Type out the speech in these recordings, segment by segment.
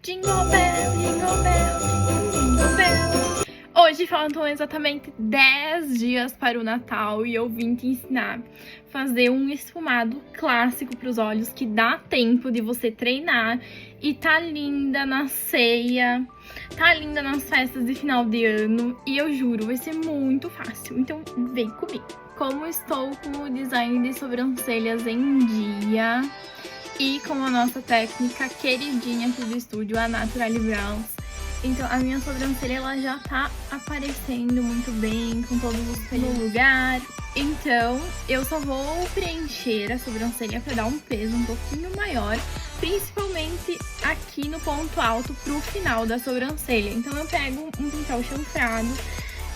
Jingle bell, jingle bell, jingle bell. Hoje faltam exatamente 10 dias para o Natal e eu vim te ensinar a fazer um esfumado clássico para os olhos que dá tempo de você treinar e tá linda na ceia, tá linda nas festas de final de ano e eu juro, vai ser muito fácil, então vem comigo. Como estou com o design de sobrancelhas em dia e com a nossa técnica queridinha aqui do estúdio, a Naturally Brows, então a minha sobrancelha ela já tá aparecendo muito bem, com todos os pelos no lugar. Então eu só vou preencher a sobrancelha para dar um peso um pouquinho maior, principalmente aqui no ponto alto pro final da sobrancelha. Então eu pego um pincel chanfrado,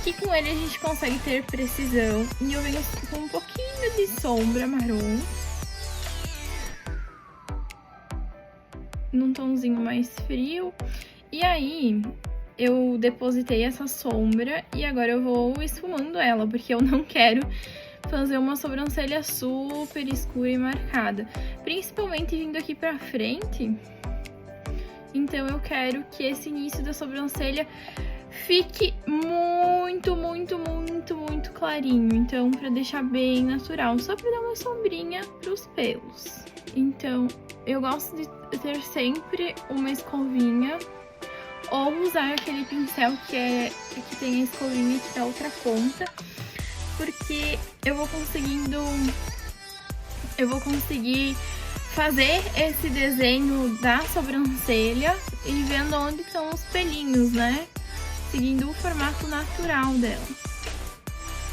que com ele a gente consegue ter precisão, e eu venho com um pouquinho de sombra marrom, num tomzinho mais frio. E aí, eu depositei essa sombra e agora eu vou esfumando ela, porque eu não quero fazer uma sobrancelha super escura e marcada. Principalmente vindo aqui pra frente. Então eu quero que esse início da sobrancelha fique muito clarinho. Então, pra deixar bem natural, só pra dar uma sombrinha pros pelos. Então, eu gosto de ter sempre uma escovinha, ou usar aquele pincel que tem a escovinha aqui da outra ponta, porque eu vou conseguir fazer esse desenho da sobrancelha e vendo onde estão os pelinhos, né? Seguindo o formato natural dela.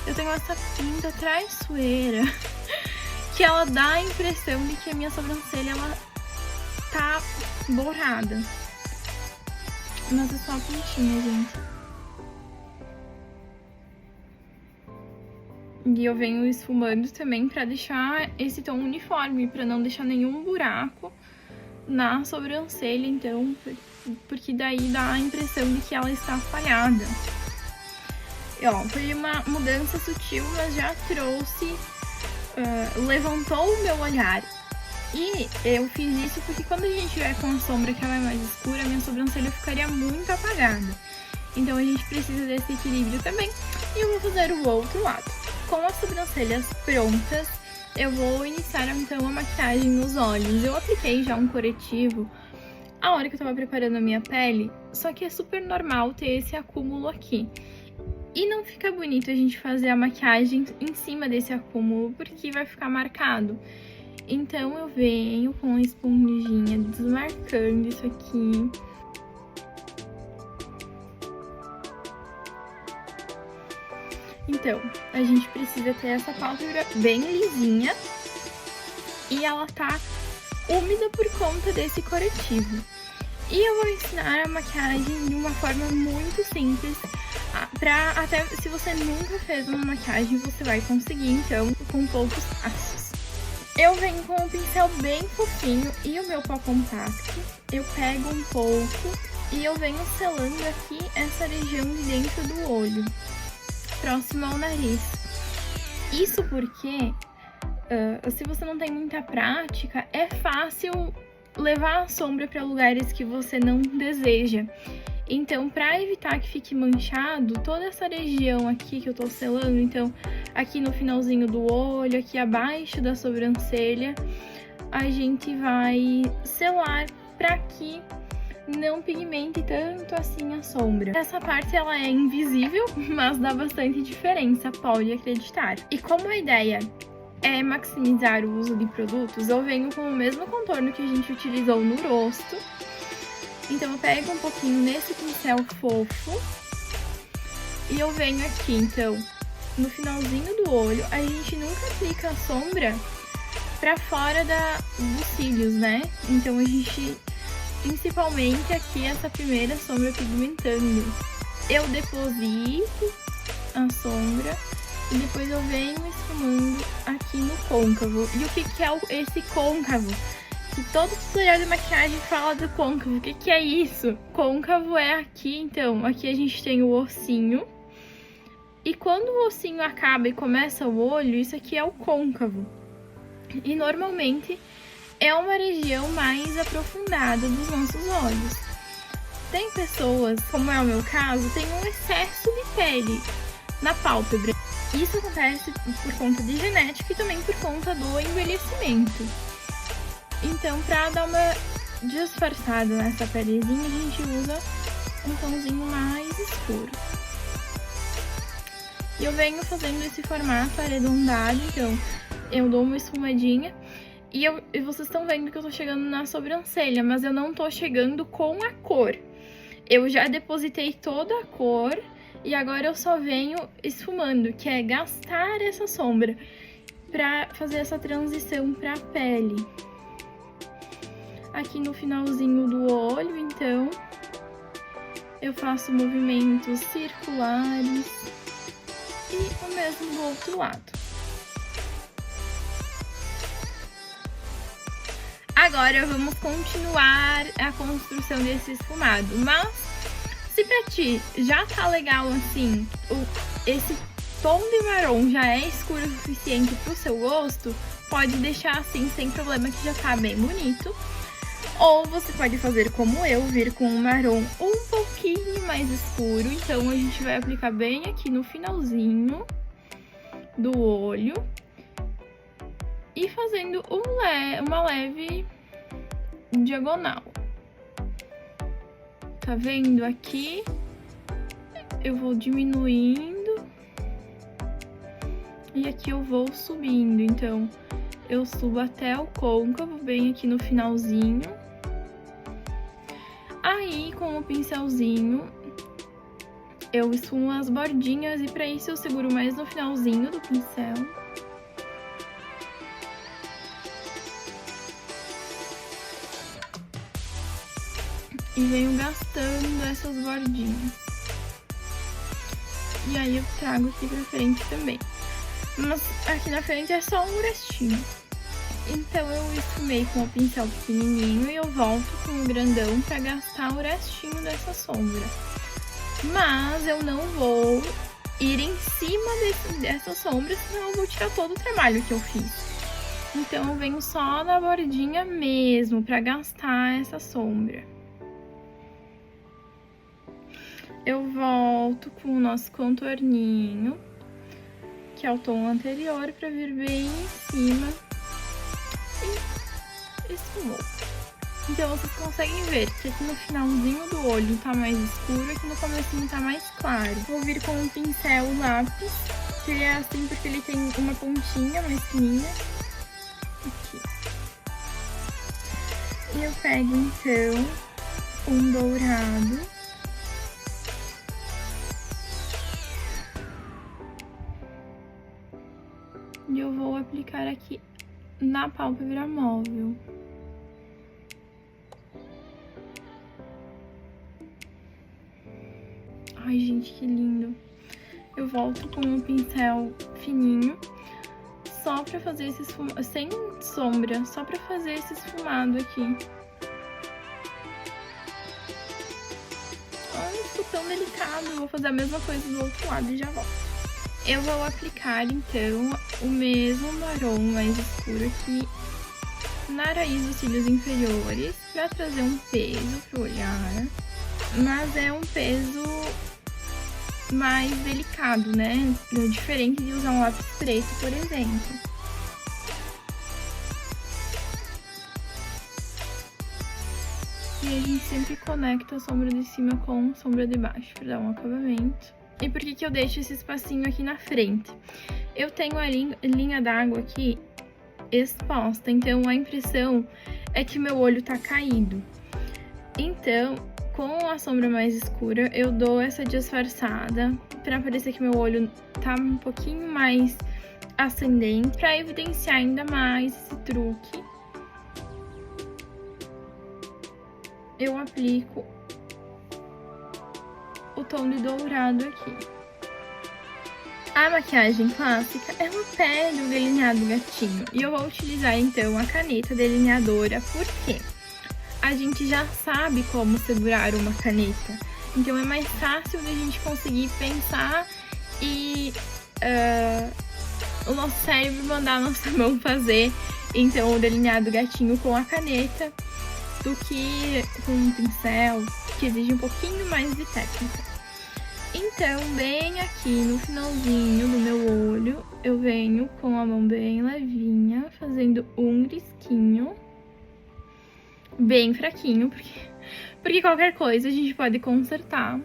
Eu tenho essa pinta traiçoeira que ela dá a impressão de que a minha sobrancelha ela tá borrada. Mas é só a pontinha, gente. E eu venho esfumando também pra deixar esse tom uniforme, pra não deixar nenhum buraco na sobrancelha, então, porque daí dá a impressão de que ela está falhada. E, ó, foi uma mudança sutil, mas já trouxe, levantou o meu olhar. E eu fiz isso porque quando a gente tiver com a sombra que ela é mais escura, a minha sobrancelha ficaria muito apagada. Então a gente precisa desse equilíbrio também. E eu vou fazer o outro lado. Com as sobrancelhas prontas, eu vou iniciar então a maquiagem nos olhos. Eu apliquei já um corretivo a hora que eu tava preparando a minha pele, só que é super normal ter esse acúmulo aqui. E não fica bonito a gente fazer a maquiagem em cima desse acúmulo, porque vai ficar marcado. Então eu venho com a esponjinha desmarcando isso aqui. Então, a gente precisa ter essa pálpebra bem lisinha e ela tá úmida por conta desse corretivo. E eu vou ensinar a maquiagem de uma forma muito simples, pra até se você nunca fez uma maquiagem, você vai conseguir, então, com poucos passos. Eu venho com um pincel bem fofinho e o meu pó compacto. Eu pego um pouco e eu venho selando aqui essa região de dentro do olho, próximo ao nariz. Isso porque, se você não tem muita prática, é fácil levar a sombra para lugares que você não deseja. Então, para evitar que fique manchado, toda essa região aqui que eu tô selando, então, aqui no finalzinho do olho, aqui abaixo da sobrancelha, a gente vai selar para que não pigmente tanto assim a sombra. Essa parte, ela é invisível, mas dá bastante diferença, pode acreditar. E como a ideia é maximizar o uso de produtos, eu venho com o mesmo contorno que a gente utilizou no rosto. Então eu pego um pouquinho nesse pincel fofo e eu venho aqui, então, no finalzinho do olho. A gente nunca aplica a sombra pra fora dos cílios, né? Então a gente, principalmente aqui, essa primeira sombra pigmentando. Eu deposito a sombra e depois eu venho esfumando aqui no côncavo. E o que é esse côncavo? Que todo tutorial de maquiagem fala do côncavo. O que é isso? Côncavo é aqui, então. Aqui a gente tem o ossinho. E quando o ossinho acaba e começa o olho, isso aqui é o côncavo. E normalmente é uma região mais aprofundada dos nossos olhos. Tem pessoas, como é o meu caso, tem um excesso de pele na pálpebra. Isso acontece por conta de genética e também por conta do envelhecimento. Então, pra dar uma disfarçada nessa pelezinha, a gente usa um tomzinho mais escuro. E eu venho fazendo esse formato arredondado, então eu dou uma esfumadinha. E vocês estão vendo que eu tô chegando na sobrancelha, mas eu não tô chegando com a cor. Eu já depositei toda a cor e agora eu só venho esfumando, que é gastar essa sombra pra fazer essa transição pra pele. Aqui no finalzinho do olho, então, eu faço movimentos circulares e o mesmo do outro lado. Agora vamos continuar a construção desse esfumado, mas se pra ti já tá legal assim, esse tom de marrom já é escuro o suficiente pro seu gosto, pode deixar assim sem problema que já tá bem bonito. Ou você pode fazer como eu, vir com um marrom um pouquinho mais escuro, então a gente vai aplicar bem aqui no finalzinho do olho. E fazendo uma leve diagonal. Tá vendo aqui? Eu vou diminuindo. E aqui eu vou subindo. Então, eu subo até o côncavo, bem aqui no finalzinho. Aí, com o pincelzinho, eu esfumo as bordinhas. E pra isso eu seguro mais no finalzinho do pincel. E venho gastando essas bordinhas. E aí eu trago aqui pra frente também. Mas aqui na frente é só um restinho. Então eu esfumei com o pincel pequenininho e eu volto com o grandão pra gastar o restinho dessa sombra. Mas eu não vou ir em cima dessa sombra, senão eu vou tirar todo o trabalho que eu fiz. Então eu venho só na bordinha mesmo pra gastar essa sombra. Eu volto com o nosso contorninho, que é o tom anterior, pra vir bem em cima e esfumou. Então vocês conseguem ver que aqui no finalzinho do olho tá mais escuro, aqui no comecinho tá mais claro. Vou vir com um pincel lápis, que ele é assim porque ele tem uma pontinha mais fininha. Aqui. E eu pego então um dourado. E eu vou aplicar aqui na pálpebra móvel. Ai, gente, que lindo. Eu volto com um pincel fininho, só pra fazer esse esfumado, sem sombra, só pra fazer esse esfumado aqui. Ai, ficou tão delicado. Vou fazer a mesma coisa do outro lado e já volto. Eu vou aplicar, então, o mesmo marrom mais escuro aqui na raiz dos cílios inferiores, pra trazer um peso pro olhar. Mas é um peso mais delicado, né? Diferente de usar um lápis preto, por exemplo. E a gente sempre conecta a sombra de cima com a sombra de baixo, pra dar um acabamento. E por que eu deixo esse espacinho aqui na frente? Eu tenho a linha d'água aqui exposta, então a impressão é que meu olho tá caído. Então, com a sombra mais escura, eu dou essa disfarçada pra parecer que meu olho tá um pouquinho mais ascendente, pra evidenciar ainda mais esse truque. Eu aplico o tom de dourado aqui. A maquiagem clássica é o pé do delineado gatinho. E eu vou utilizar, então, a caneta delineadora, porque a gente já sabe como segurar uma caneta. Então, é mais fácil da gente conseguir pensar e o nosso cérebro mandar a nossa mão fazer, então, o delineado gatinho com a caneta, do que com um pincel que exige um pouquinho mais de técnica. Então, bem aqui no finalzinho do meu olho, eu venho com a mão bem levinha, fazendo um risquinho bem fraquinho, porque qualquer coisa a gente pode consertar.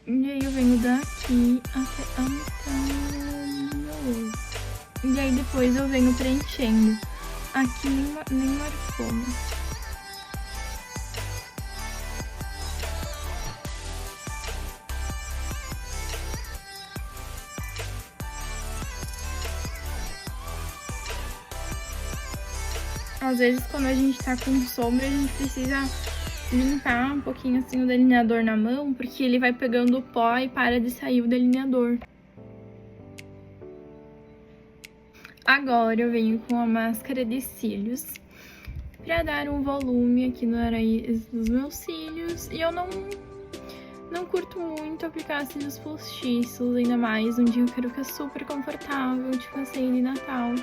E aí eu venho daqui até a metade do meu olho. E aí depois eu venho preenchendo. Aqui nem marcou. Às vezes, quando a gente tá com sombra, a gente precisa limpar um pouquinho assim o delineador na mão, porque ele vai pegando o pó e para de sair o delineador. Agora eu venho com a máscara de cílios pra dar um volume aqui no nariz dos meus cílios. E eu não curto muito aplicar cílios postiços, ainda mais um dia eu quero ficar super confortável, tipo assim, de Natal.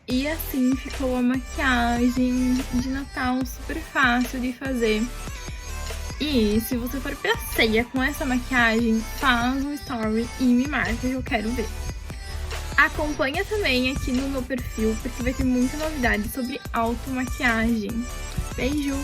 E assim ficou a maquiagem de Natal super fácil de fazer. E se você for pra ceia com essa maquiagem, faz um story e me marca que eu quero ver. Acompanha também aqui no meu perfil, porque vai ter muita novidade sobre automaquiagem. Beijo!